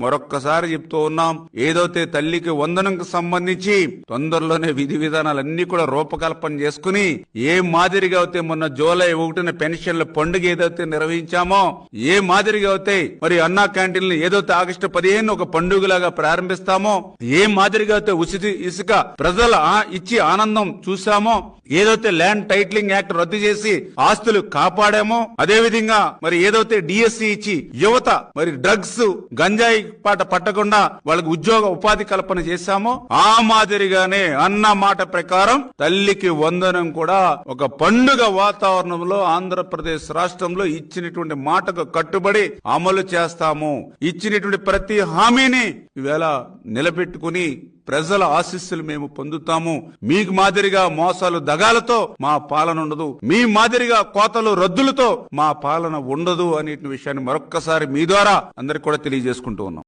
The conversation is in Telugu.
మరొక్కసారి చెప్తూ ఉన్నాం, ఏదైతే తల్లికి వందనంకు సంబంధించి తొందరలోనే విధి విధానాలన్నీ కూడా రూపకల్పన చేసుకుని ఏ మాదిరిగా అయితే మొన్న జూలై 1న పెన్షన్ల పండుగ ఏదైతే నిర్వహించామో, ఏ మాదిరిగా అయితే మరి అన్నా క్యాంటీన్లు ఏదైతే ఆగస్టు 15 ఒక పండుగలాగా ప్రారంభిస్తామో, ఏ మాదిరిగా అయితే ఇసుక ప్రజల ఇచ్చి ఆనందం చూసామో, ఏదైతే ల్యాండ్ టైటిలింగ్ యాక్ట్ రద్దు చేసి ఆస్తులు కాపాడామో, అదే విధంగా మరి ఏదైతే డిఎస్సి ఇచ్చి యువత మరి డ్రగ్స్ గంజాయి పాట పట్టకుండా వాళ్ళకి ఉద్యోగ ఉపాధి కల్పన చేశామో, ఆ మాదిరిగానే అన్న మాట ప్రకారం తల్లికి వందనం కూడా ఒక పండుగ వాతావరణంలో ఆంధ్రప్రదేశ్ రాష్ట్రంలో ఇచ్చినటువంటి మాటకు కట్టుబడి అమలు చేస్తాము. ఇచ్చినటువంటి ప్రతి హామీని ఈవేళ నిలబెట్టుకుని ప్రజల ఆశీస్సులు మేము పొందుతాము. మీకు మాదిరిగా మోసాలు దగాలతో మా పాలన ఉండదు, మీ మాదిరిగా కోతలు రద్దులతో మా పాలన ఉండదు అనే విషయాన్ని మరొక్కసారి మీ ద్వారా అందరికి కూడా తెలియజేసుకుంటూ ఉన్నాం.